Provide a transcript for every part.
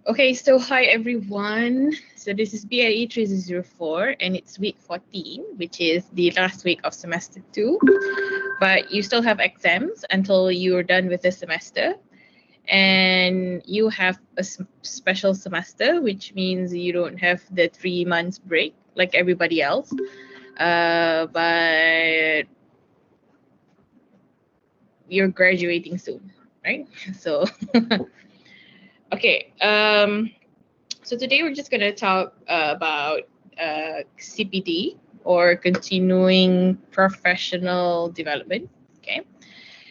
Okay, so hi everyone. So this is BIE3004 and it's week 14, which is the last week of semester 2. But you still have exams until you're done with the semester. And you have a special semester, which means you don't have the 3 months break like everybody else. But you're graduating soon, right? So, okay. So today we're just going to talk about CPD, or continuing professional development. Okay.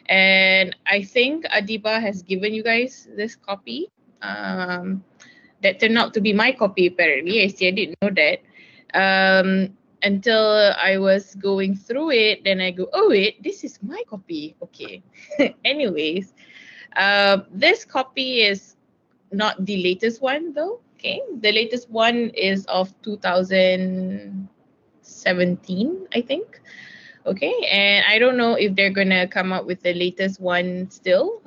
And I think Adiba has given you guys this copy. That turned out to be my copy, apparently. I didn't know that. Until I was going through it, then I go, oh, wait, this is my copy. Okay. Anyways, this copy is not the latest one, though. Okay. The latest one is of 2017, I think. Okay, and I don't know if they're gonna come up with the latest one still,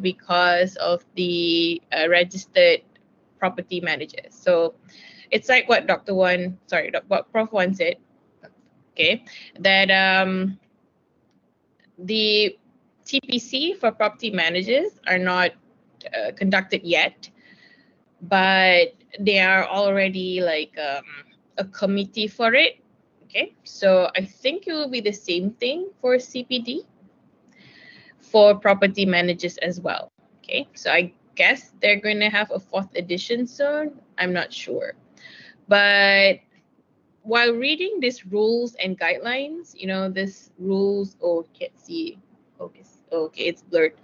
because of the registered property managers. So it's like what what Prof One said. Okay, that the TPC for property managers are not conducted yet, but they are already like a committee for it. Okay, so I think it will be the same thing for CPD for property managers as well. Okay, so I guess they're going to have a 4th edition soon. I'm not sure. But while reading these rules and guidelines, this rules, can't see. Okay, it's blurred.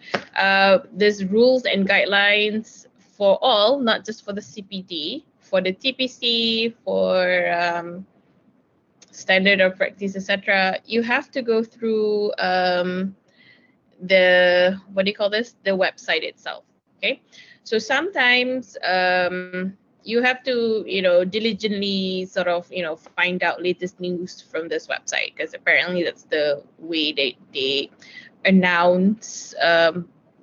These rules and guidelines for all, not just for the CPD, for the TPC, for standard of practice, etc. You have to go through the, what do you call this, the website itself. Okay, so sometimes you have to diligently sort of find out latest news from this website, because apparently that's the way they announce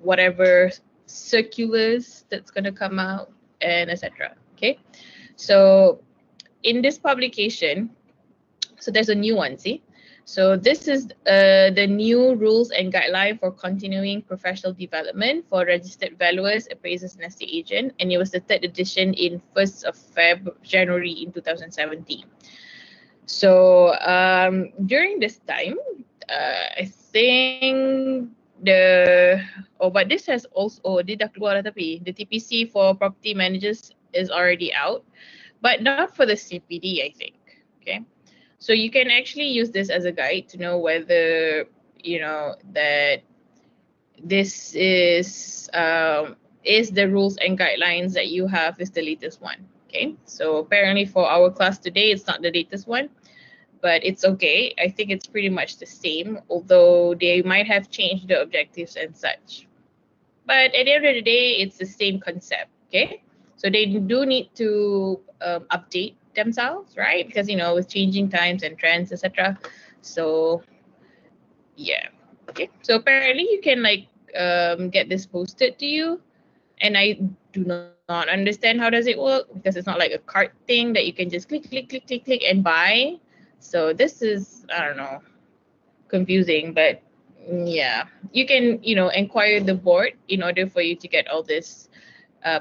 whatever circulars that's going to come out and etc. Okay, so in this publication, so there's a new one, see? So this is the new rules and guideline for continuing professional development for registered valuers, appraisers, and estate agent. And it was the 3rd edition in 1st of January in 2017. So during this time, I think but this has also, dia dah keluar dah, tapi the TPC for property managers is already out, but not for the CPD, I think. Okay. So you can actually use this as a guide to know whether, that this is the rules and guidelines that you have is the latest one. Okay, so apparently for our class today, it's not the latest one, but it's okay. I think it's pretty much the same, although they might have changed the objectives and such. But at the end of the day, it's the same concept. Okay, so they do need to update themselves, right? Because with changing times and trends, etc. So yeah. Okay, so apparently you can like get this posted to you, and I do not understand how does it work, because it's not like a cart thing that you can just click and buy. So this is, I don't know, confusing, but yeah, you can inquire the board in order for you to get all this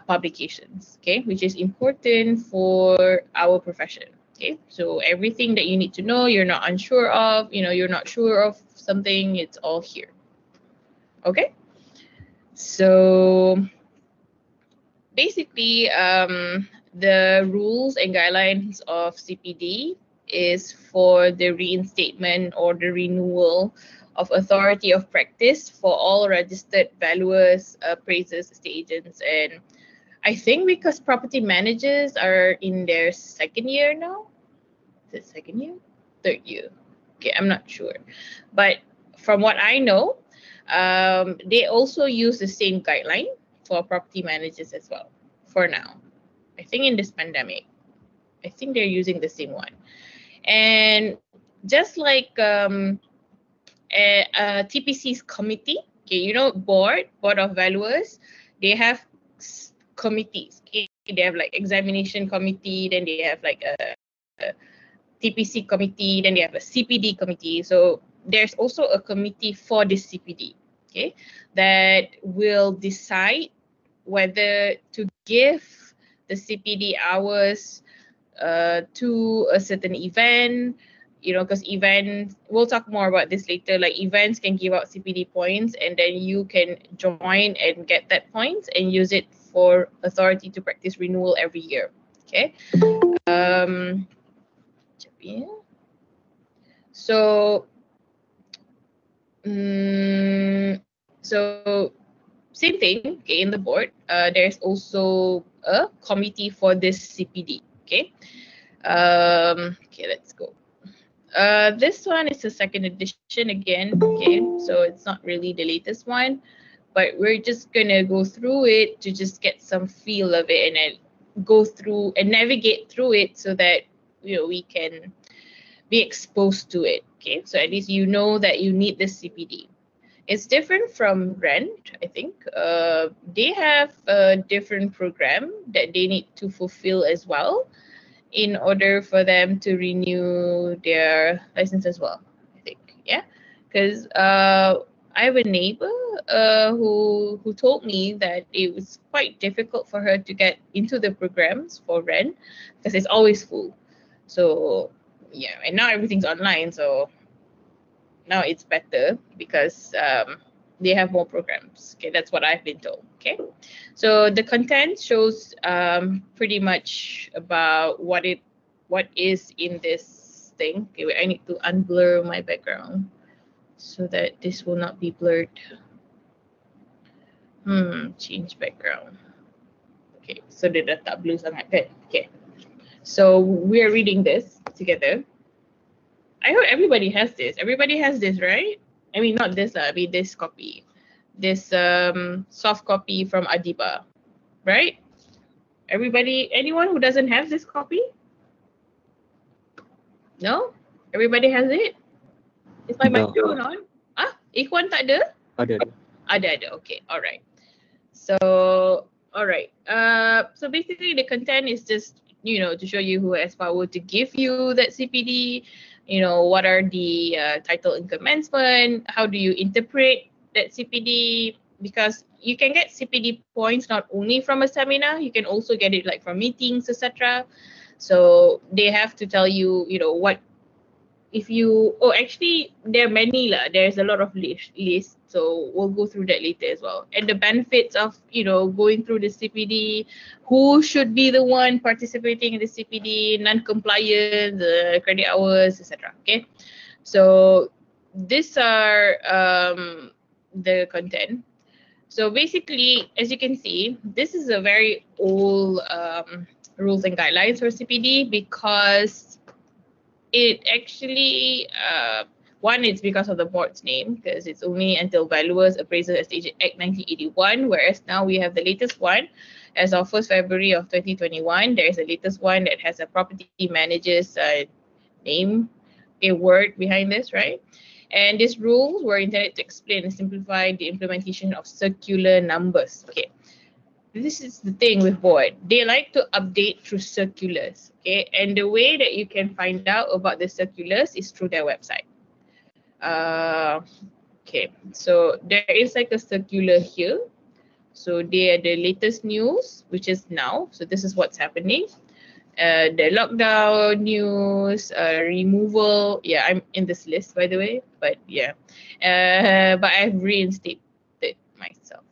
publications, okay, which is important for our profession. Okay, so everything that you need to know, you're not unsure of, you're not sure of something, it's all here. Okay, so basically the rules and guidelines of CPD is for the reinstatement or the renewal of authority of practice for all registered valuers, appraisers, estate agents, and I think because property managers are in their 2nd year now. Is it 2nd year? 3rd year? Okay, I'm not sure. But from what I know, they also use the same guideline for property managers as well for now. I think in this pandemic, I think they're using the same one. And just like TPC's committee, okay, board of valuers, they have committees. Okay, they have like examination committee, then they have like a TPC committee, then they have a CPD committee. So there's also a committee for this CPD, okay, that will decide whether to give the CPD hours to a certain event, you know, because events, we'll talk more about this later, like events can give out CPD points and then you can join and get that points and use it for authority to practice renewal every year, okay. So so same thing, okay, in the board, there's also a committee for this CPD, okay. Okay, let's go. This one is a second edition again, okay, so it's not really the latest one, but we're just gonna go through it to just get some feel of it and then go through and navigate through it so that, you know, we can be exposed to it, okay. So at least you know that you need this CPD. It's different from rent, I think. They have a different program that they need to fulfill as well in order for them to renew their license as well, I think. Yeah, because I have a neighbor who told me that it was quite difficult for her to get into the programs for rent because it's always full. So yeah, and now everything's online, so now it's better because they have more programs. Okay, that's what I've been told. Okay, so the content shows pretty much about what is in this thing. Okay, wait, I need to unblur my background so that this will not be blurred. Change background. Okay, so dia dah tak blur sangat kan? Okay, so we're reading this together. I hope everybody has this. Everybody has this, right? I mean, not this, I mean this copy. This soft copy from Adiba, right? Everybody, anyone who doesn't have this copy? No? Everybody has it? Is my microphone on? Ah, Ikhwan tak ada? Ada. Okay, all right. So, all right. So basically the content is just, you know, to show you who has power to give you that CPD, you know, what are the title and commencement, how do you interpret that CPD, because you can get CPD points not only from a seminar, you can also get it like from meetings, etc. So they have to tell you, you know, what if you, oh, actually there are many lah. There's a lot of lists, so we'll go through that later as well. And the benefits of, you know, going through the CPD, who should be the one participating in the CPD, non-compliant, the credit hours, etc. Okay, so these are the content. So basically, as you can see, this is a very old rules and guidelines for CPD because it actually, one, it's because of the board's name, because it's only until Valuers Appraisal Estate Act 1981, whereas now we have the latest one. As of 1st February of 2021, there is a latest one that has a property manager's name, a word behind this, right? And these rules were intended to explain and simplify the implementation of circular numbers. Okay, this is the thing with board. They like to update through circulars, okay? And the way that you can find out about the circulars is through their website. Okay, so there is like a circular here. So they are the latest news, which is now. So this is what's happening. The lockdown news, removal. Yeah, I'm in this list, by the way, but yeah. But I've reinstated myself.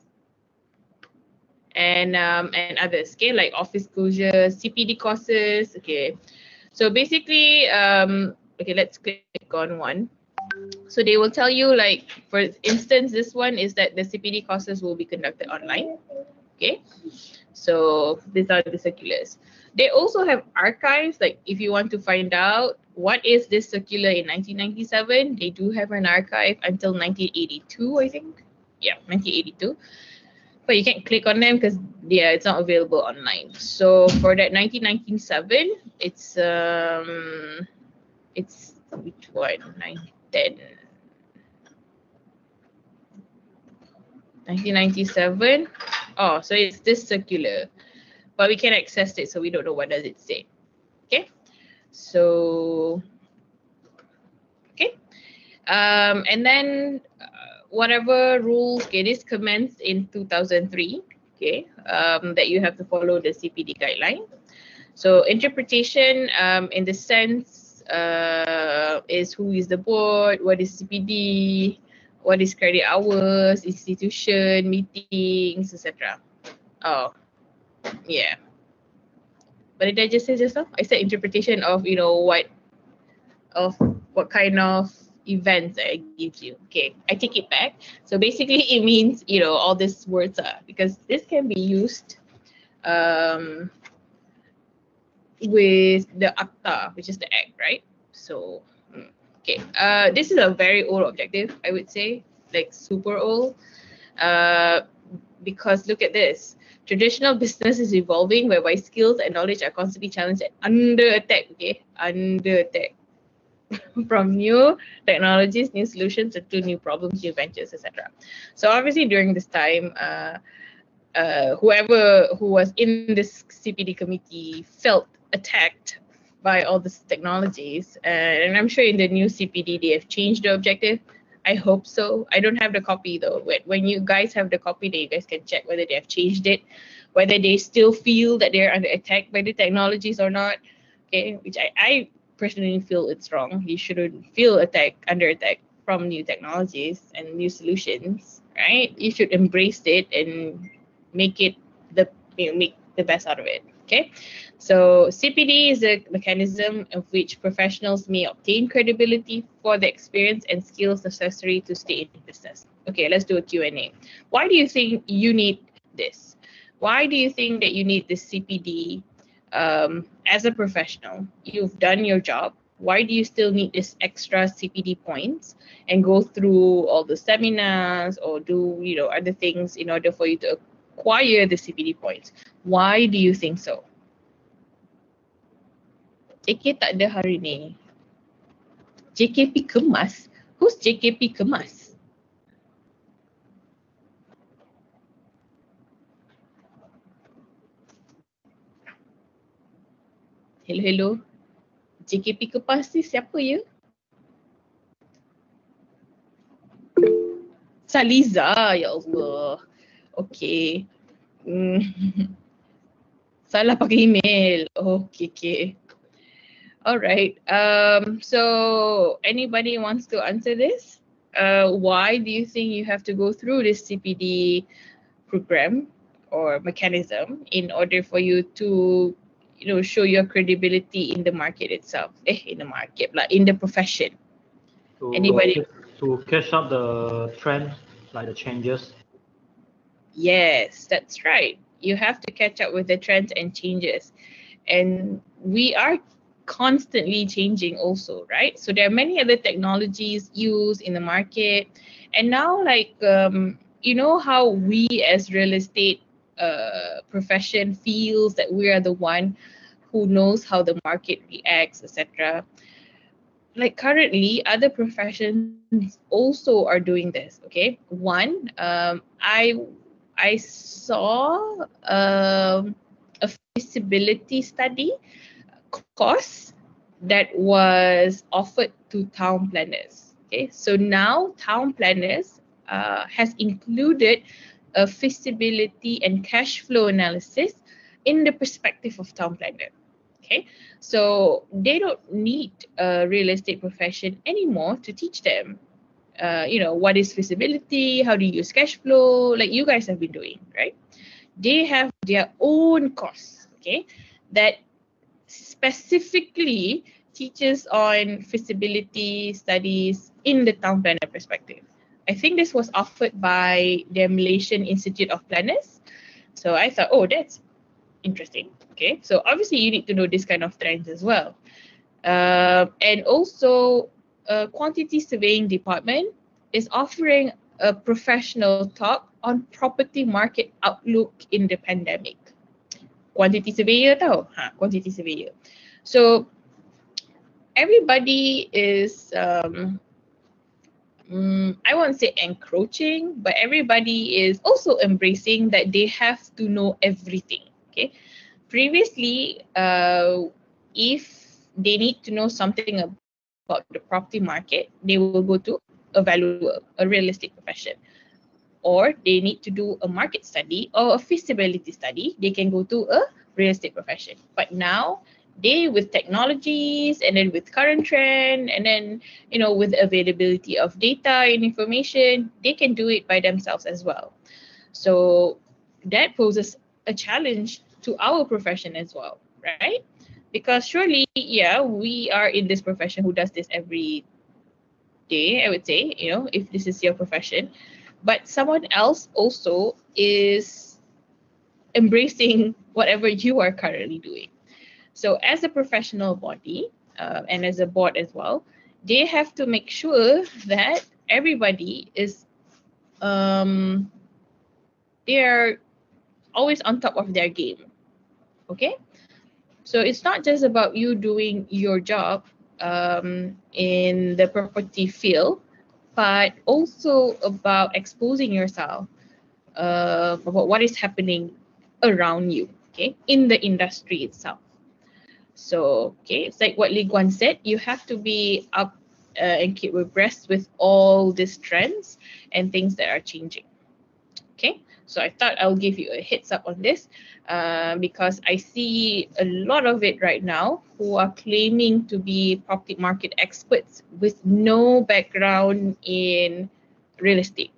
And others, okay, like office closure, CPD courses, okay. So basically, okay, let's click on one. So they will tell you, like, for instance, this one is that the CPD courses will be conducted online, okay. So these are the circulars. They also have archives, like if you want to find out what is this circular in 1997, they do have an archive until 1982, I think. Yeah, 1982. But you can't click on them because, yeah, it's not available online. So for that 1997, it's which one? 1997. Oh, so it's this circular. but we can access it, so we don't know what does it say. Okay, so okay, and then whatever rules, okay, this commenced in 2003, okay, that you have to follow the CPD guideline. So interpretation in the sense is who is the board, what is CPD, what is credit hours, institution, meetings, etc. Oh, yeah. But did I just say just now? I said interpretation of, you know, what kind of events it gives you. Okay, I take it back. So basically it means, you know, all these words are, because this can be used with the ACTA, which is the act, right? So, okay, this is a very old objective, I would say, like super old, because look at this. Traditional business is evolving, whereby skills and knowledge are constantly challenged and under attack, okay? Under attack. From new technologies, new solutions, to new problems, new ventures, etc. So obviously during this time, whoever who was in this CPD committee felt attacked by all these technologies, and I'm sure in the new CPD they have changed the objective. I hope so. I don't have the copy though. When you guys have the copy, then you guys can check whether they have changed it, whether they still feel that they're under attack by the technologies or not. Okay, which I personally feel it's wrong. You shouldn't feel under attack from new technologies and new solutions, right? You should embrace it and make it make the best out of it. Okay, so CPD is a mechanism of which professionals may obtain credibility for the experience and skills necessary to stay in business. Okay, let's do a Q&A. Why do you think you need this? Why do you think that you need this CPD as a professional? You've done your job. Why do you still need this extra CPD points and go through all the seminars or do, you know, other things in order for you to acquire the CPD points? Why do you think so? JK tak ada hari ni. JKP kemas? Who's JKP kemas? Hello, hello. JKP kemas ni siapa ya? Saliza, ya Allah. Okay. Salah pakai email. Okay. All right. So anybody wants to answer this? Why do you think you have to go through this CPD program or mechanism in order for you to, you know, show your credibility in the market itself? In the market, like in the profession. Anybody? To catch up the trends, like the changes. Yes, that's right. You have to catch up with the trends and changes. And we are constantly changing also, right? So there are many other technologies used in the market. And now, like, you know how we as real estate profession feels that we are the one who knows how the market reacts, etc. Like currently, other professions also are doing this. Okay, one, I saw a feasibility study course that was offered to town planners. Okay, so now town planners has included a feasibility and cash flow analysis in the perspective of town planner. Okay, so they don't need a real estate profession anymore to teach them, you know, what is feasibility, how do you use cash flow, like you guys have been doing, right? They have their own course, okay, that specifically teaches on feasibility studies in the town planner perspective. I think this was offered by the Malaysian Institute of Planners. So I thought, oh, that's interesting. Okay, so obviously you need to know this kind of trends as well. And also, quantity surveying department is offering a professional talk on property market outlook in the pandemic. Quantity surveyor tau, quantity surveyor. So everybody is, I won't say encroaching, but everybody is also embracing that they have to know everything. Okay, Previously, if they need to know something about the property market, they will go to a valuer, a realistic profession. Or they need to do a market study or a feasibility study, they can go to a real estate profession. But now, they with technologies and then with current trend and then with availability of data and information, they can do it by themselves as well. So that poses a challenge to our profession as well, right? Because surely, yeah, we are in this profession who does this every day, I would say, if this is your profession. But someone else also is embracing whatever you are currently doing. So as a professional body and as a board as well, they have to make sure that everybody is they are always on top of their game. Okay, so it's not just about you doing your job in the property field, but also about exposing yourself about what is happening around you, okay, in the industry itself. So, okay, it's like what Lee Guan said, you have to be up and keep abreast with all these trends and things that are changing. Okay, so I thought I'll give you a heads up on this because I see a lot of it right now who are claiming to be property market experts with no background in real estate.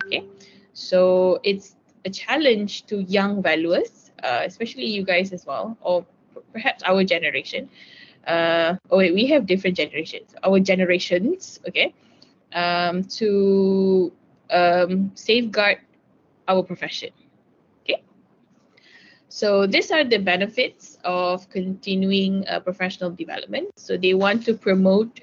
Okay, so it's a challenge to young valuers, especially you guys as well, or perhaps our generation. Oh wait, we have different generations. Our generations, okay, to safeguard our profession. Okay, so these are the benefits of continuing professional development. So they want to promote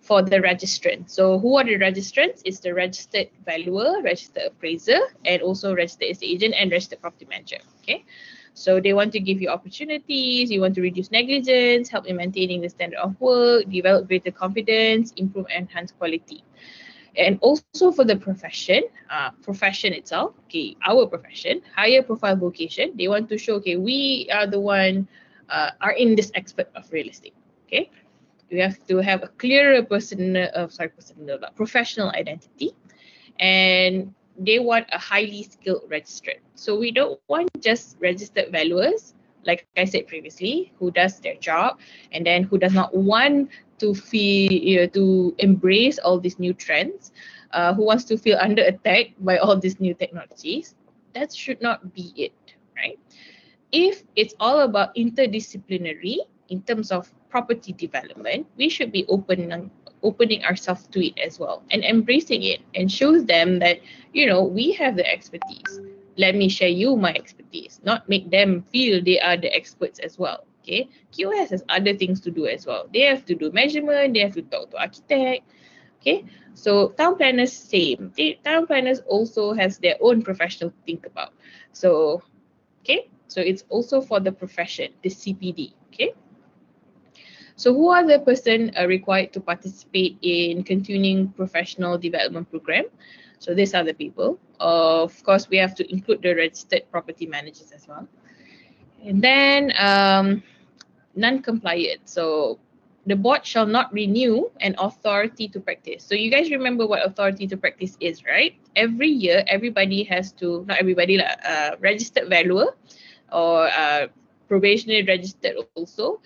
for the registrant. So who are the registrants? It's the registered valuer, registered appraiser, and also registered estate agent and registered property manager. Okay, so they want to give you opportunities, you want to reduce negligence, help in maintaining the standard of work, develop greater confidence, improve and enhance quality. And also for the profession itself, okay, our profession, higher profile vocation, they want to show, okay, we are the one, are in this expert of real estate, okay? You have to have a clearer professional identity, and they want a highly skilled registrant. So we don't want just registered valuers, like I said previously, who does their job and then who does not want to feel, to embrace all these new trends, who wants to feel under attack by all these new technologies. That should not be it, right? If it's all about interdisciplinary in terms of property development, we should be opening ourselves to it as well and embracing it, and shows them that we have the expertise. Let me share you my expertise, not make them feel they are the experts as well. Okay, QS has other things to do as well. They have to do measurement, they have to talk to architect. Okay, so town planners same. Town planners also has their own professional to think about. So okay, so it's also for the profession, the CPD. Okay, so who are the person required to participate in continuing professional development program? So these are the people. Of course, we have to include the registered property managers as well. And then non-compliant. So the board shall not renew an authority to practice. So you guys remember what authority to practice is, right? Every year, everybody has to, not everybody, registered valuer or probationary registered also,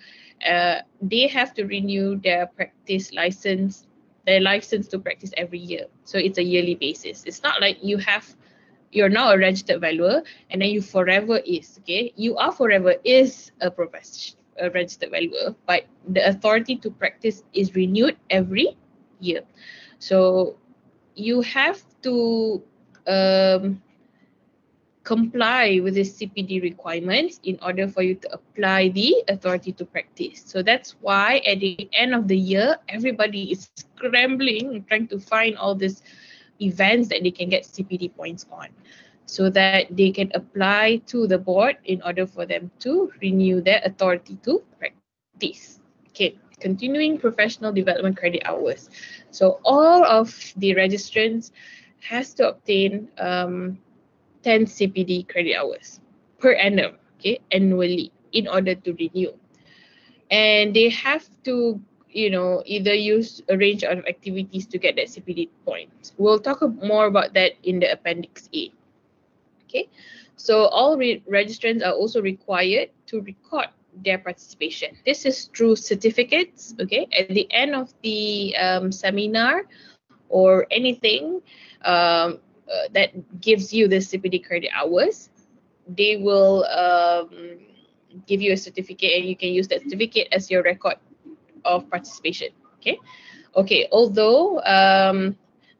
they have to renew their practice license, their license to practice every year. So it's a yearly basis. It's not like you're now a registered valuer and then you forever is, okay? You are forever is a registered valuer, but the authority to practice is renewed every year. So you have to comply with the CPD requirements in order for you to apply the authority to practice. So that's why at the end of the year, everybody is scrambling, trying to find all these events that they can get CPD points on, so that they can apply to the board in order for them to renew their authority to practice. Okay, continuing professional development credit hours. So all of the registrants has to obtain 10 CPD credit hours per annum. okay, annually in order to renew. And they have to, you know, either use a range of activities to get that CPD points. We'll talk more about that in the Appendix A. Okay, so all registrants are also required to record their participation. This is through certificates. Okay, at the end of the seminar or anything that gives you the CPD credit hours, they will give you a certificate, and you can use that certificate as your record of participation. Okay, okay. Although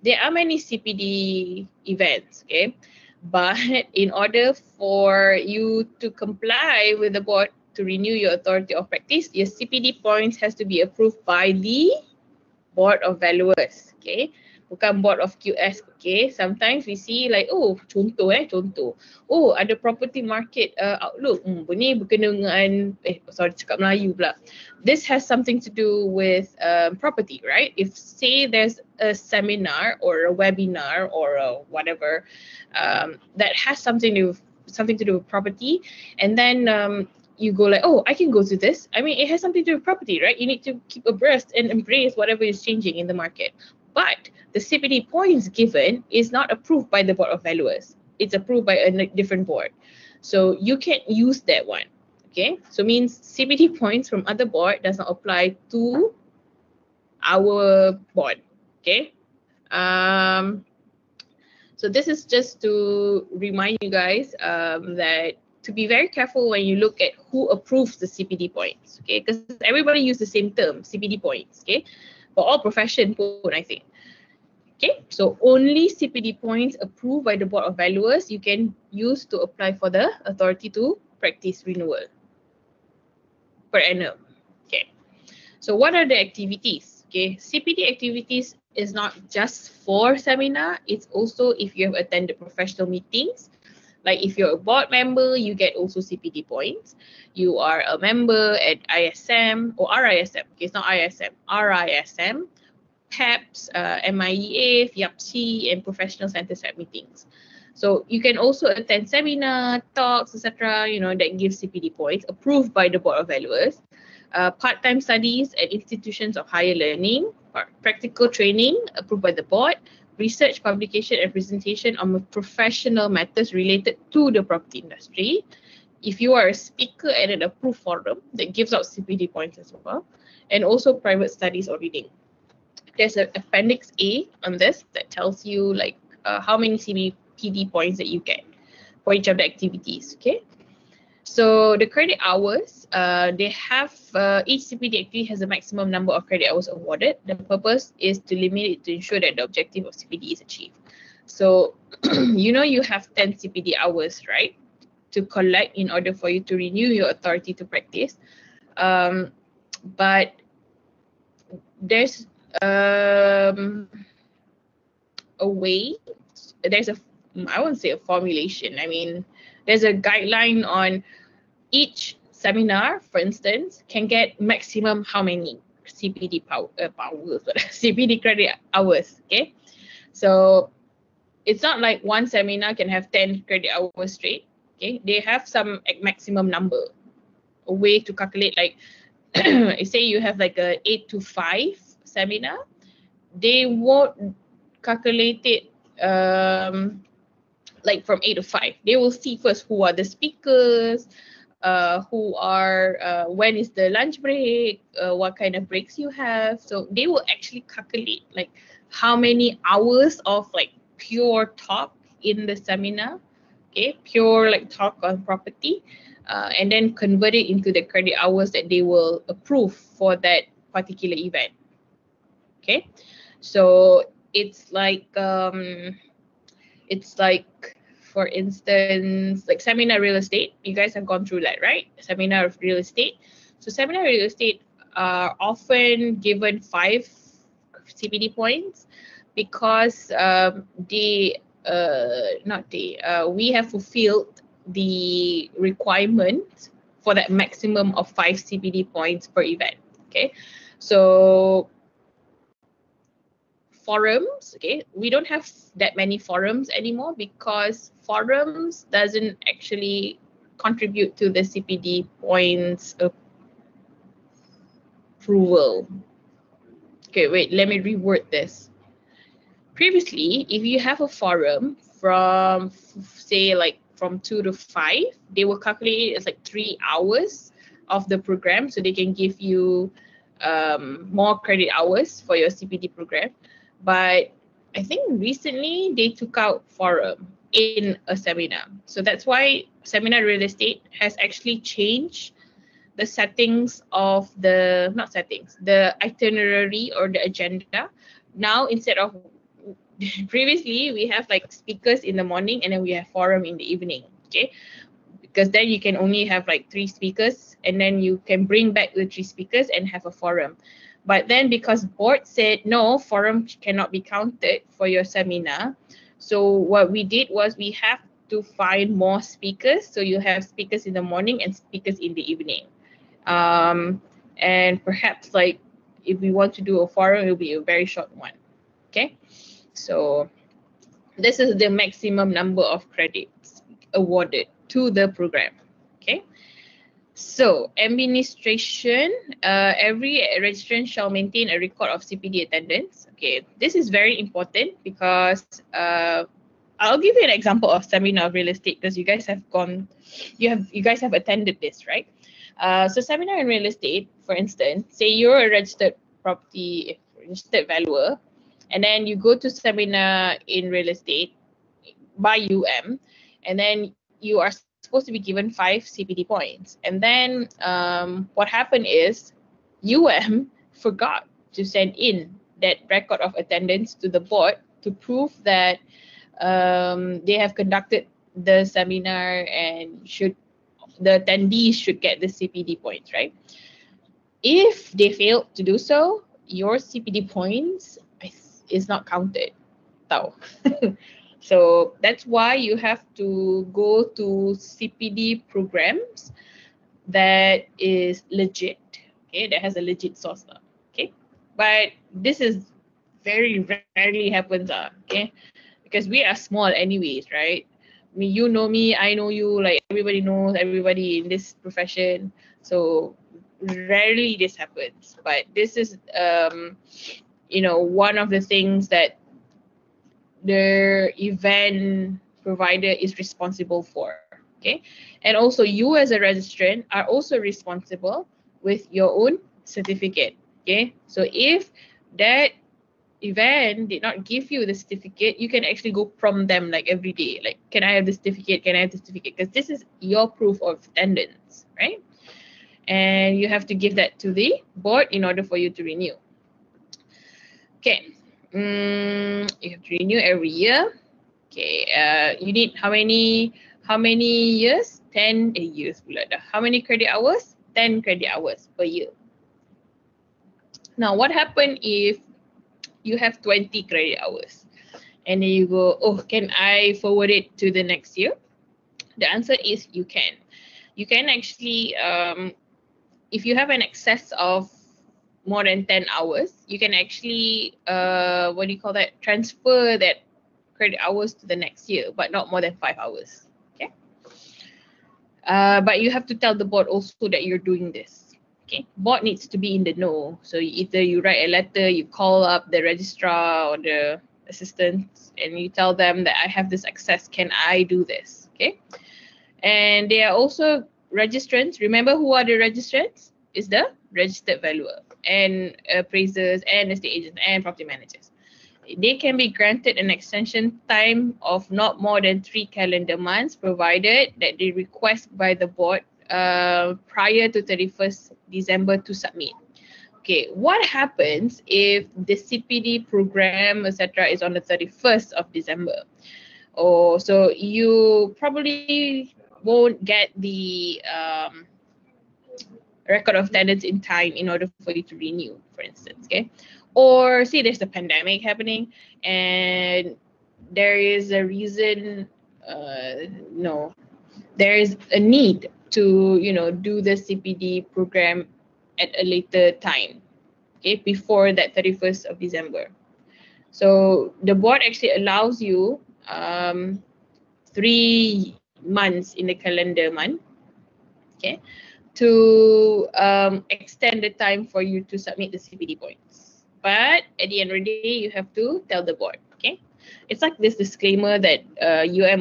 there are many CPD events, okay, but in order for you to comply with the board to renew your authority of practice, your CPD points has to be approved by the board of valuers. Okay, bukan board of QS. Okay, sometimes we see like, oh, contoh, oh, ada property market outlook, ni berkena dengan sorry cakap Melayu pula. This has something to do with property, right? If say there's a seminar or a webinar or a whatever that has something to do with property, and then you go like, oh, I can go to this. I mean, it has something to do with property, right? You need to keep abreast and embrace whatever is changing in the market. But the CPD points given is not approved by the board of valuers. It's approved by a different board. So you can't use that one. Okay, so means CPD points from other board does not apply to our board. Okay, so this is just to remind you guys that to be very careful when you look at who approves the CPD points, okay? Because everybody use the same term, CPD points, okay? For all profession, I think. Okay, so only CPD points approved by the Board of Valuers you can use to apply for the authority to practice renewal per annum. Okay, so what are the activities? Okay, CPD activities is not just for seminar, it's also if you have attended professional meetings. Like if you're a board member, you get also CPD points. You are a member at ISM or RISM. Okay, it's not ISM, RISM, PEPs, MIEA, FIAPC, and professional center set meetings. So you can also attend seminar, talks, etc. You know, that gives CPD points approved by the Board of Valuers. Part-time studies at institutions of higher learning, practical training approved by the board, research, publication, and presentation on professional matters related to the property industry. If you are a speaker at an approved forum, that gives out CPD points as well, and also private studies or reading. There's an Appendix A on this that tells you like how many CPD points that you get for each of the activities. Okay. So the credit hours, they have, each CPD activity has a maximum number of credit hours awarded. The purpose is to limit it to ensure that the objective of CPD is achieved. So, you know, you have 10 CPD hours, right, to collect in order for you to renew your authority to practice. But there's a way, there's a, I won't say a formulation, I mean, there's a guideline on each seminar, for instance, can get maximum how many CPD CPD credit hours, okay? So it's not like one seminar can have 10 credit hours straight, okay? They have some maximum number, a way to calculate, like, say you have like a 8 to 5 seminar, they won't calculate it like from 8 to 5. They will see first who are the speakers, who are, when is the lunch break, what kind of breaks you have. So they will actually calculate like how many hours of like pure talk in the seminar, okay, pure like talk on property, and then convert it into the credit hours that they will approve for that particular event. Okay, so it's like for instance, like seminar real estate, you guys have gone through that, right? Seminar of real estate. So seminar real estate are often given 5 CPD points because we have fulfilled the requirement for that maximum of 5 CPD points per event. Okay, so forums, okay, we don't have that many forums anymore because forums doesn't actually contribute to the CPD points approval. Okay, wait, let me reword this. Previously, if you have a forum from, say, like from 2 to 5, they will calculate it as like 3 hours of the program, so they can give you more credit hours for your CPD program. But I think recently they took out forum in a seminar. So that's why Seminar Real Estate has actually changed the settings of the, not settings, the itinerary or the agenda. Now, instead of previously, we have like speakers in the morning and then we have forum in the evening, okay? Because then you can only have like 3 speakers and then you can bring back the 3 speakers and have a forum. But then because board said no, forum cannot be counted for your seminar. So what we did was we have to find more speakers. So you have speakers in the morning and speakers in the evening. And perhaps like if we want to do a forum, it will be a very short one, okay? So this is the maximum number of credits awarded to the program, okay? So administration, every registrant shall maintain a record of CPD attendance. Okay, this is very important because I'll give you an example of Seminar Real Estate because you guys have gone, you guys have attended this, right? So Seminar in Real Estate, for instance, say you're a registered property, registered valuer, and then you go to Seminar in Real Estate by and then you are supposed to be given 5 CPD points. And then what happened is forgot to send in that record of attendance to the board to prove that they have conducted the seminar and the attendees should get the CPD points, right? If they failed to do so, your CPD points is not counted. So that's why you have to go to CPD programs that is legit, okay, that has a legit source, okay? But this is very rarely happens, okay? Because we are small anyways, right? I mean, you know me, I know you, like everybody knows everybody in this profession. So rarely this happens, but this is, you know, one of the things that the event provider is responsible for, okay? And also you as a registrant are also responsible with your own certificate, okay? So if that event did not give you the certificate, you can actually go from them like every day, like, can I have the certificate, can I have the certificate? Because this is your proof of attendance, right? And you have to give that to the board in order for you to renew. Okay. You have to renew every year. Okay, you need how many years? 10 years. How many credit hours? 10 credit hours per year. Now, what happens if you have 20 credit hours? And then you go, oh, can I forward it to the next year? The answer is you can. You can actually, if you have an excess of more than 10 hours, you can actually, what do you call that? Transfer that credit hours to the next year, but not more than 5 hours, okay? But you have to tell the board also that you're doing this, okay? Board needs to be in the know. So either you write a letter, you call up the registrar or the assistant, and you tell them that I have this access, can I do this, okay? And they are also registrants. Remember who are the registrants? Is the registered valuer and appraisers and estate agents and property managers. They can be granted an extension time of not more than 3 calendar months, provided that they request by the board prior to 31st December to submit. Okay, what happens if the CPD program, etc., is on the 31st of December? Oh, so you probably won't get the record of attendance in time in order for you to renew, for instance, okay? Or see there's a pandemic happening and there is a reason, no, there is a need to, you know, do the CPD program at a later time, okay, before that 31st of December. So the board actually allows you 3 months in the calendar month, okay, to extend the time for you to submit the CPD points. But at the end of the day, you have to tell the board, okay? It's like this disclaimer that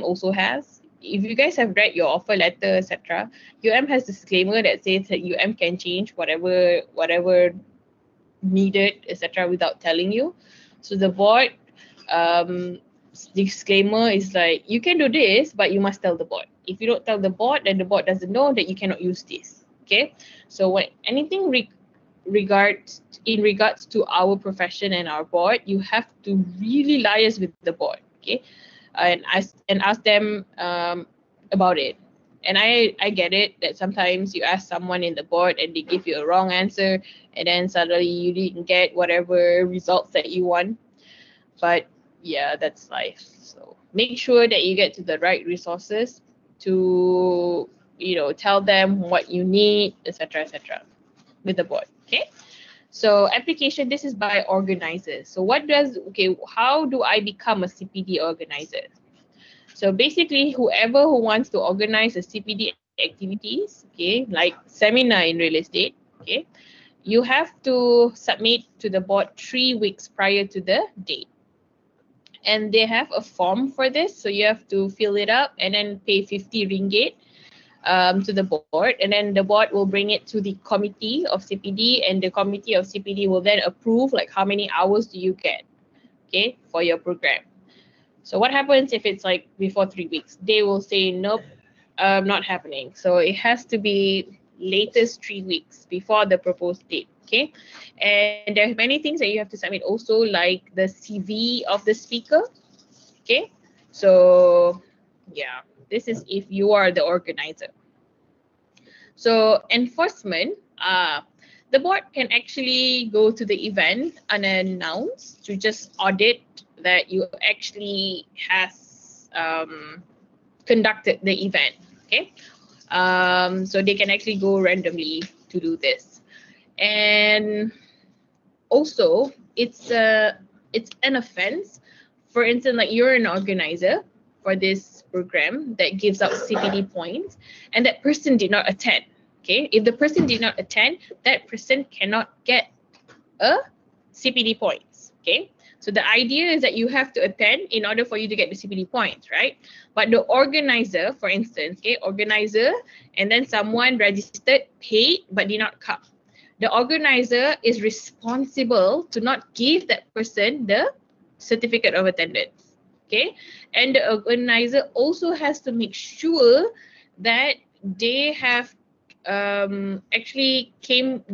also has. If you guys have read your offer letter, etc., has disclaimer that says that can change whatever needed, etc., without telling you. So the board disclaimer is like, you can do this, but you must tell the board. If you don't tell the board, then the board doesn't know that you cannot use this. Okay, so when anything regards to our profession and our board, you have to really liaise with the board, okay, and ask them about it. And I get it that sometimes you ask someone in the board and they give you a wrong answer, and then suddenly you didn't get whatever results that you want. But yeah, that's life. So make sure that you get to the right resources to, tell them what you need, etc., with the board. Okay. So application, this is by organizers. So how do I become a CPD organizer? So basically, whoever who wants to organize a CPD activities, okay, like seminar in real estate, okay, you have to submit to the board 3 weeks prior to the date. And they have a form for this, so you have to fill it up and then pay 50 ringgit to the board, and then the board will bring it to the committee of CPD, and the committee of CPD will then approve like how many hours do you get, okay, for your program. So what happens if it's like before 3 weeks? They will say nope, not happening. So it has to be latest 3 weeks before the proposed date. Okay, and there are many things that you have to submit also, like the CV of the speaker. Okay, so yeah, this is if you are the organizer. So enforcement, the board can actually go to the event unannounced to just audit that you actually has conducted the event. Okay, so they can actually go randomly to do this. And also, it's an offense. For instance, like you're an organizer for this program that gives out CPD points, and that person did not attend. Okay, if the person did not attend, that person cannot get a CPD points. Okay, so the idea is that you have to attend in order for you to get the CPD points, right? But the organizer, for instance, okay, organizer, and then someone registered, paid, but did not come. The organizer is responsible to not give that person the certificate of attendance, okay? And the organizer also has to make sure that they have actually came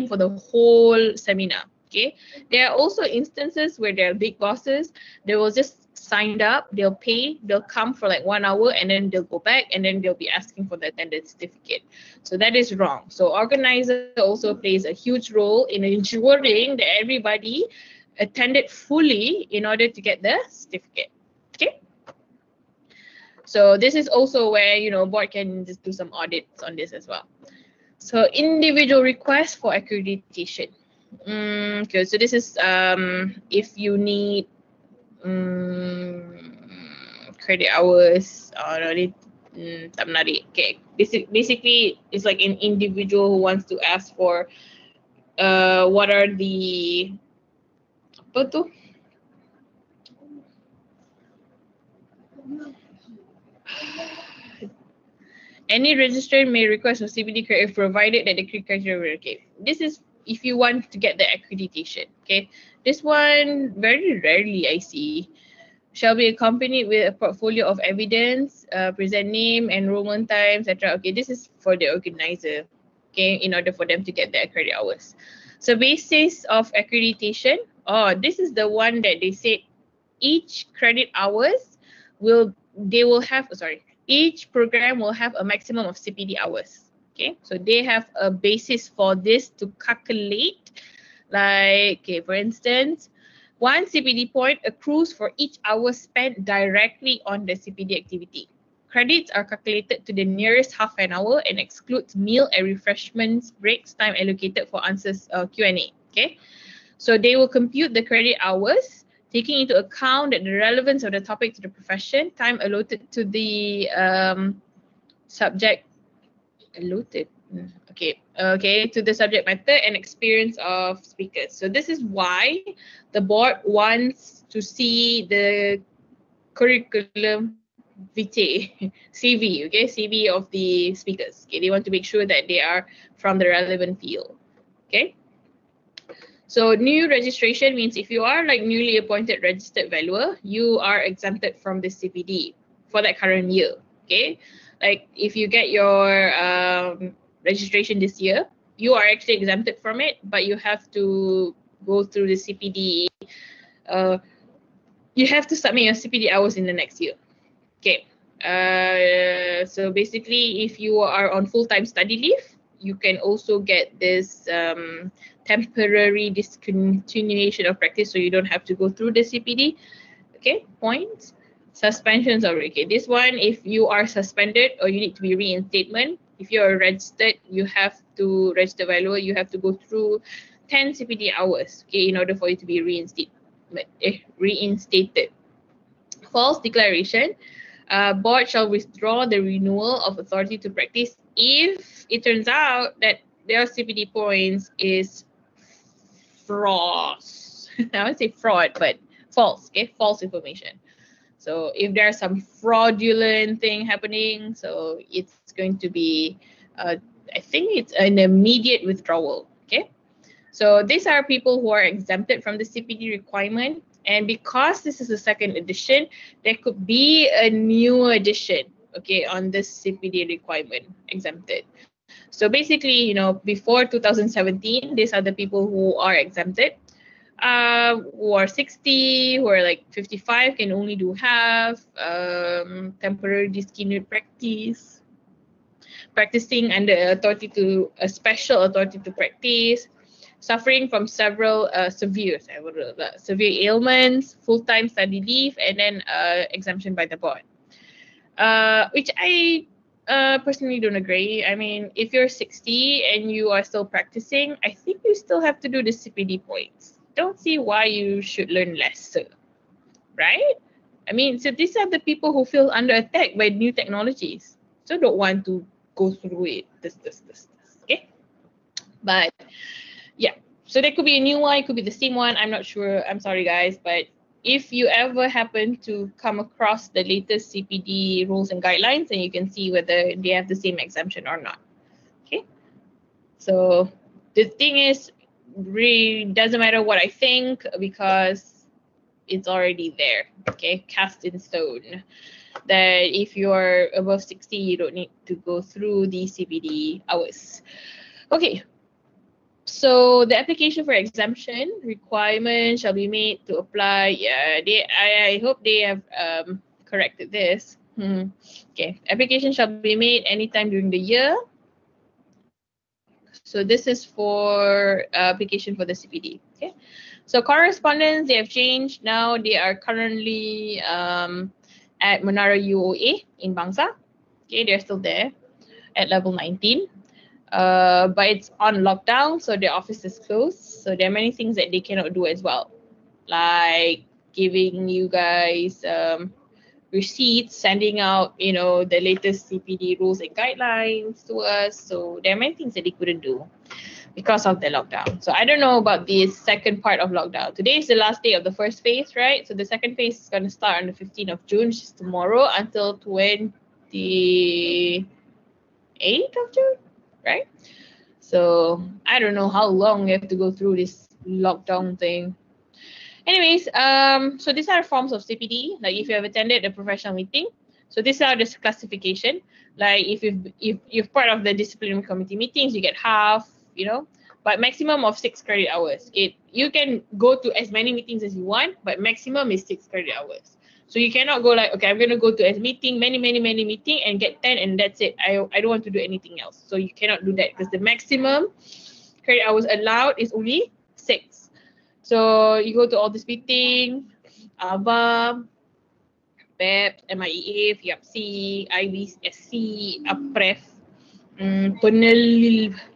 for the whole seminar, okay? There are also instances where there are big bosses, they will just signed up, they'll pay, they'll come for like 1 hour, and then they'll go back, and then they'll be asking for the attendance certificate. So that is wrong. So organizer also plays a huge role in ensuring that everybody attended fully in order to get the certificate. Okay. So this is also where board can just do some audits on this as well. So individual request for accreditation. Okay, so this is if you need credit hours or tak menarik. Okay, basically it's like an individual who wants to ask for what are the apa tu any registrant may request for CPD credit provided that the criteria. Okay, this is if you want to get the accreditation. Okay, this one very rarely I see. Shall be accompanied with a portfolio of evidence, present name, enrollment time, etc. Okay, this is for the organizer, okay, in order for them to get their credit hours. So basis of accreditation, this is the one that they said each credit hours each program will have a maximum of CPD hours. Okay, so they have a basis for this to calculate, like, okay, for instance, 1 CPD point accrues for each hour spent directly on the CPD activity. Credits are calculated to the nearest half an hour and excludes meal and refreshments breaks time allocated for answers Q&A. Okay, so they will compute the credit hours taking into account that the relevance of the topic to the profession, time allotted to the subject allotted. Okay, to the subject matter and experience of speakers. So this is why the board wants to see the curriculum vitae, CV, okay, CV of the speakers. Okay, they want to make sure that they are from the relevant field. Okay. So new registration means if you are like newly appointed registered valuer, you are exempted from the CPD for that current year. Okay, like if you get your registration this year, you are actually exempted from it, but you have to go through the CPD. You have to submit your CPD hours in the next year. Okay. So basically, if you are on full-time study leave, you can also get this temporary discontinuation of practice, so you don't have to go through the CPD. Okay, points. Suspensions are okay. This one, if you are suspended or you need to be reinstatement, if you are registered, you have to register valuer, you have to go through 10 CPD hours, okay, in order for you to be reinstated. False declaration. Board shall withdraw the renewal of authority to practice if it turns out that their CPD points is fraud. I would say fraud, but false, okay, false information. So if there's some fraudulent thing happening, so it's going to be, I think it's an immediate withdrawal, okay? So these are people who are exempted from the CPD requirement. And because this is the second edition, there could be a new edition, okay, on this CPD requirement exempted. So basically, you know, before 2017, these are the people who are exempted. Who are 60, who are like 55, can only do half, temporary discontinued practice, practicing under authority to a special authority to practice, suffering from several severe ailments, full-time study leave, and then exemption by the board, which I personally don't agree. I mean, if you're 60 and you are still practicing, I think you still have to do the CPD points. Don't see why you should learn lesser, right? I mean, so these are the people who feel under attack by new technologies, so don't want to go through it. This, okay? But yeah, so there could be a new one, it could be the same one, I'm not sure, I'm sorry guys, but if you ever happen to come across the latest CPD rules and guidelines, then you can see whether they have the same exemption or not, okay? So the thing is, really doesn't matter what I think because it's already there, okay, cast in stone, that if you're above 60, you don't need to go through the CPD hours. Okay. So the application for exemption requirement shall be made to apply. Yeah, I hope they have corrected this. Okay, application shall be made anytime during the year. So this is for application for the CPD. Okay, so correspondence, they have changed. Now they are currently at Menara UOA in Bangsa. Okay, they're still there at level 19. But it's on lockdown, so the office is closed. So there are many things that they cannot do as well, like giving you guys receipts, sending out, you know, the latest CPD rules and guidelines to us. So there are many things that they couldn't do because of the lockdown. So I don't know about the second part of lockdown. Today is the last day of the first phase, right? So the second phase is going to start on the 15th of June, which is tomorrow, until 28th of June. Right? So I don't know how long we have to go through this lockdown thing. Anyways, so these are forms of CPD. Like if you have attended a professional meeting, so these are this classification. Like if you're part of the disciplinary committee meetings, you get half, you know, but maximum of 6 credit hours. You can go to as many meetings as you want, but maximum is 6 credit hours. So you cannot go like, okay, I'm going to go to a meeting, many meeting and get 10 and that's it. I don't want to do anything else. So you cannot do that because the maximum credit hours allowed is only 6. So you go to all this meeting, ABA, PEP, MIEA, FIAPC, IBSC, APREF,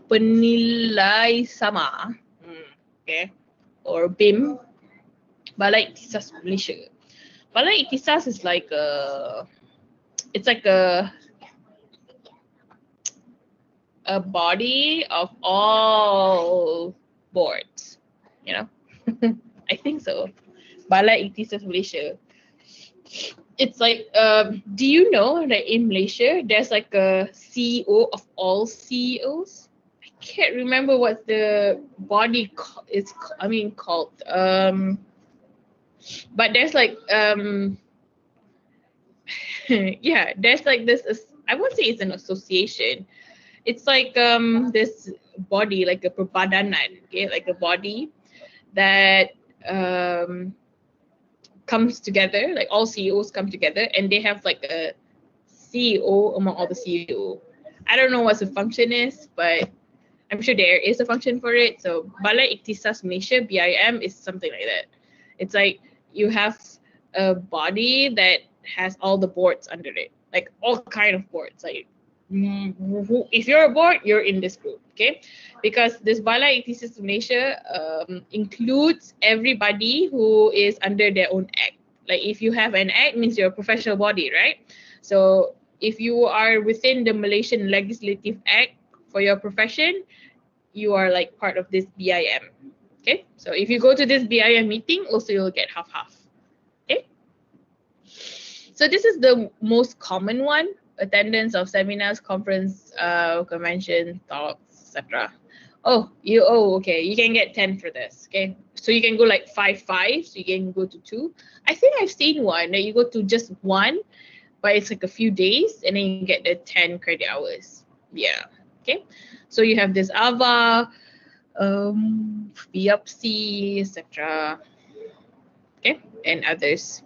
penilai sama, okay, or BIM, Balai Ikhtisas Malaysia. Balai Ikhtisas is like it's like a body of all boards, you know. I think so. Balai Ikhtisas Malaysia. It's like, do you know that in Malaysia there's like a CEO of all CEOs? I can't remember what the body is. I mean, called. But there's like yeah, there's like this. I won't say it's an association. It's like this body, like a perbadanan, okay, like a body that comes together, like all CEOs come together, and they have like a CEO among all the CEO. I don't know what the function is, but I'm sure there is a function for it. So Balai Ikhtisas Malaysia, BIM, is something like that. It's like you have a body that has all the boards under it, like all kind of boards. Like if you're a board, you're in this group, okay? Because this Balai Ikhtisas Malaysia includes everybody who is under their own act. Like if you have an act, means you're a professional body, right? So if you are within the Malaysian Legislative Act for your profession, you are like part of this BIM. Okay, so if you go to this BIM meeting, also you'll get half. Okay, so this is the most common one: attendance of seminars, conference, convention, talks, etc. Okay, you can get 10 for this. Okay, so you can go like 5, so you can go to 2. I think I've seen one that you go to just 1, but it's like a few days, and then you get the 10 credit hours. Yeah. Okay, so you have this AVA, biopsy, etc. Okay, and others.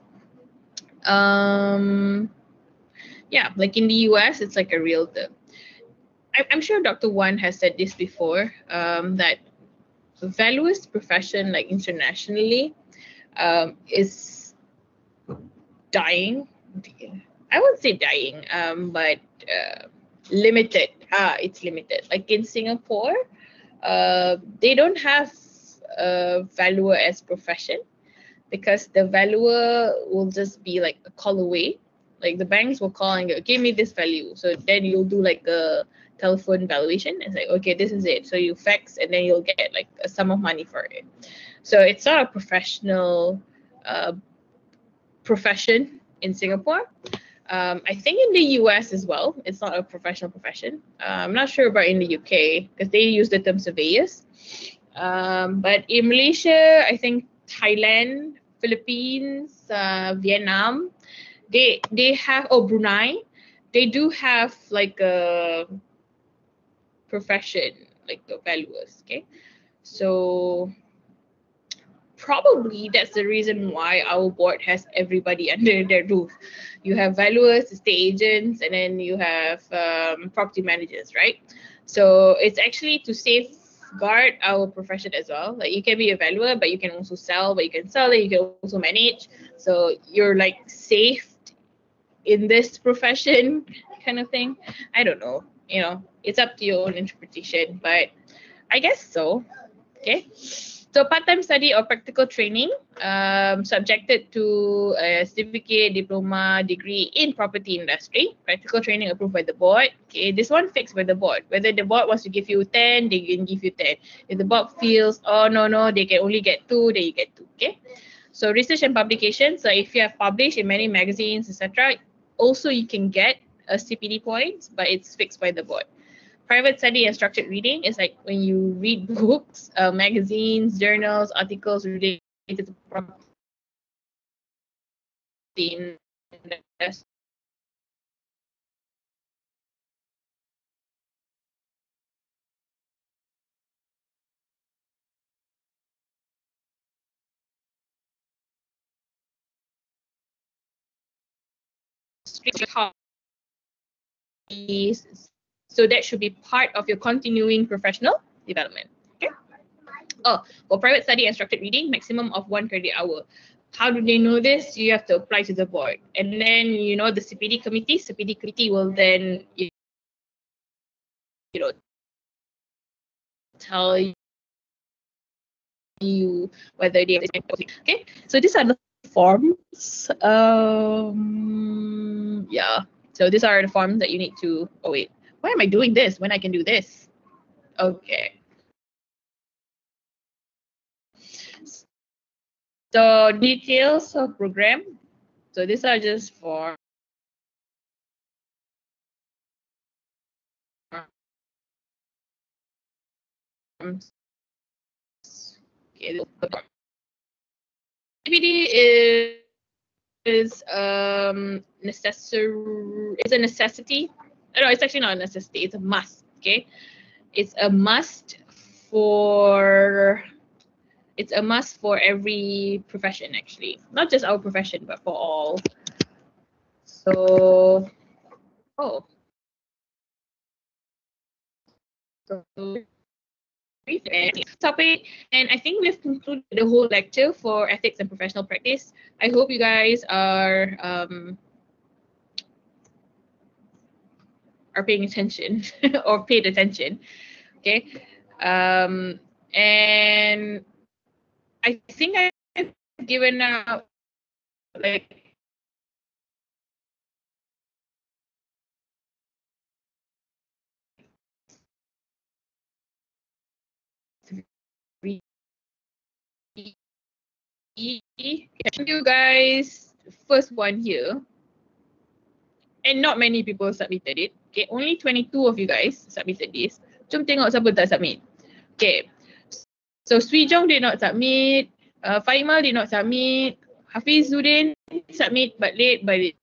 Yeah, like in the US, it's like a real term. I'm sure Dr. Wan has said this before, that valuers profession, like internationally, is dying. I won't say dying, but limited. It's limited. Like in Singapore, they don't have a valuer as profession, because the valuer will just be like a call away. Like the banks will call and go, give me this value. So then you'll do like a telephone valuation and say, okay, this is it. So you fax and then you'll get like a sum of money for it. So it's not a professional profession in Singapore. I think in the US as well, it's not a professional profession. I'm not sure about in the UK because they use the term surveyors. But in Malaysia, I think Thailand, Philippines, Vietnam, they have, Brunei, they do have like a profession, like the valuers. Okay, so probably that's the reason why our board has everybody under their roof. You have valuers, estate agents, and then you have property managers, right? So it's actually to safeguard our profession as well. Like you can be a valuer, but you can also sell, but you can sell it, you can also manage. So you're like safe in this profession kind of thing. I don't know, it's up to your own interpretation, but I guess so. Okay, so part-time study or practical training, subjected to a certificate, diploma, degree in property industry. Practical training approved by the board. Okay, this one fixed by the board. Whether the board wants to give you 10, they can give you 10. If the board feels, oh no, they can only get 2, then you get 2. Okay, so research and publication. So if you have published in many magazines, etc., also you can get a CPD points, but it's fixed by the board. Private study and structured reading is like when you read books, magazines, journals, articles related to property industry. So that should be part of your continuing professional development. Okay. For private study and structured reading, maximum of 1 credit hour. How do they know this? You have to apply to the board, and then the CPD committee will then tell you whether they okay. So these are the forms. Yeah. So these are the forms that you need to. Oh wait, why am I doing this when I can do this? Okay. So details of program. So these are just for okay. activity is necessary. It's a necessity. No, it's actually not a necessity. It's a must. Okay, it's a must for. It's a must for every profession, actually, not just our profession, but for all. So, oh, so topic, and I think we've concluded the whole lecture for ethics and professional practice. I hope you guys are paying attention or paid attention. Okay, and I think I've given out like you guys first one here, and not many people submitted it. Okay, only 22 of you guys submitted this. Jom tengok siapa tak submit. Okay, so Swijong did not submit, Faimal did not submit, Hafizuddin submit but late, but it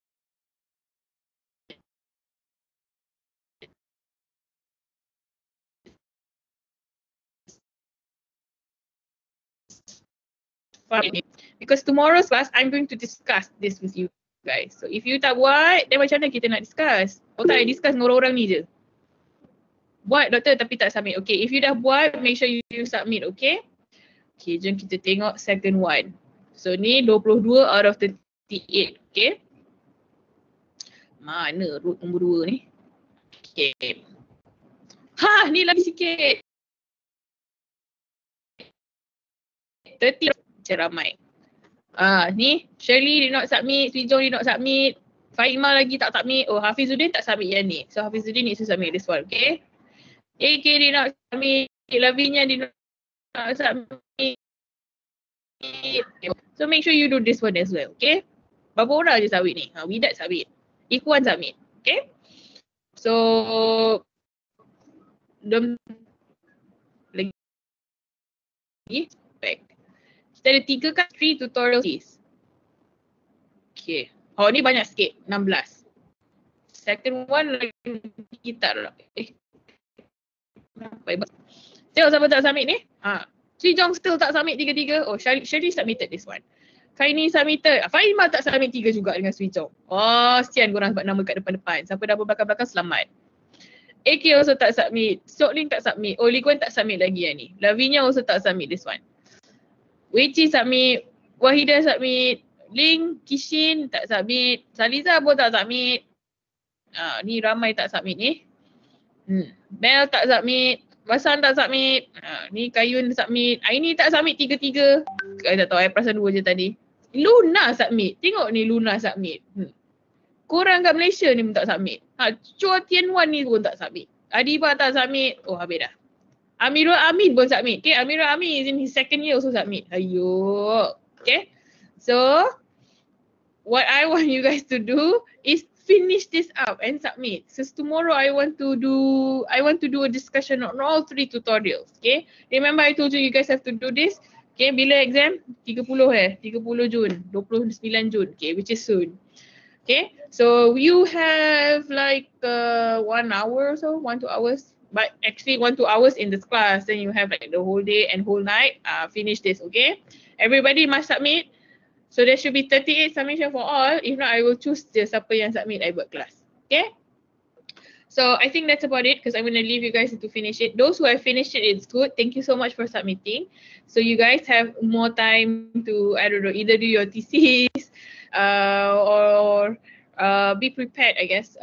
because tomorrow's class I'm going to discuss this with you guys. So if you tak buat, then macam mana kita nak discuss? Oh tak, discuss dengan orang-orang ni je. Buat doktor tapi tak submit. Okay, if you dah buat, make sure you submit, okay? Okay, jom kita tengok second one. So ni 22 out of 38, okay? Mana root nombor 2 ni? Okay. Ha, ni lagi sikit. 30 macam ramai. Ni Shirley did not submit, Swijong did not submit, Faima lagi tak submit. Oh, Hafizuddin tak submit yang ni. So Hafizuddin needs to submit this one, okay? AK did not submit, Lavinia did not submit. So make sure you do this one as well, okay? Berapa orang je submit ni? Widat submit, Ikhwan submit, okay? So don't lagi back. Kita ada 3 kan, 3 tutorial series. Okay. Oh ni banyak sikit, 16. Second one lagi tak lah. Tengok siapa tak submit ni? Swijong still tak submit 3-3. Oh, Shirley submitted this one. Kaini submitted. Faimah tak submit 3 juga dengan Swijong. Oh, sian korang sebab nama kat depan-depan. Siapa dah belakang-belakang selamat. AK also tak submit. Soklin tak submit. Oh, Liguan tak submit lagi yang ni. Lavinia also tak submit this one. Weichi submit. Wahida submit. Ling, Kishin tak submit. Saliza pun tak submit. Ni ramai tak submit ni. Mel tak submit. Basan tak submit. Ni Kayun submit. Ain'ni tak submit 3-3. Saya tak tahu, saya perasan 2 je tadi. Luna submit. Tengok ni Luna submit. Korang kat Malaysia ni pun tak submit. Chua Tian Wan ni pun tak submit. Adiba tak submit. Oh, habis dah. Amirul Amin pun submit. Okay, Amirul Amin is in his second year also submit. Ayo. Okay. So, what I want you guys to do is finish this up and submit. So tomorrow I want to do a discussion on all 3 tutorials. Okay. Remember I told you guys have to do this. Okay, bila exam? 30 Jun, 29 Jun. Okay, which is soon. Okay, so you have like 1 hour or so, 1-2 hours. But actually 1-2 hours in this class. Then you have like the whole day and whole night. Finish this, okay? Everybody must submit. So there should be 38 submission for all. If not, I will choose the siapa yang submit I buat class. Okay? So I think that's about it because I'm going to leave you guys to finish it. Those who have finished it, it's good. Thank you so much for submitting. So you guys have more time to, I don't know, either do your thesis or be prepared, I guess.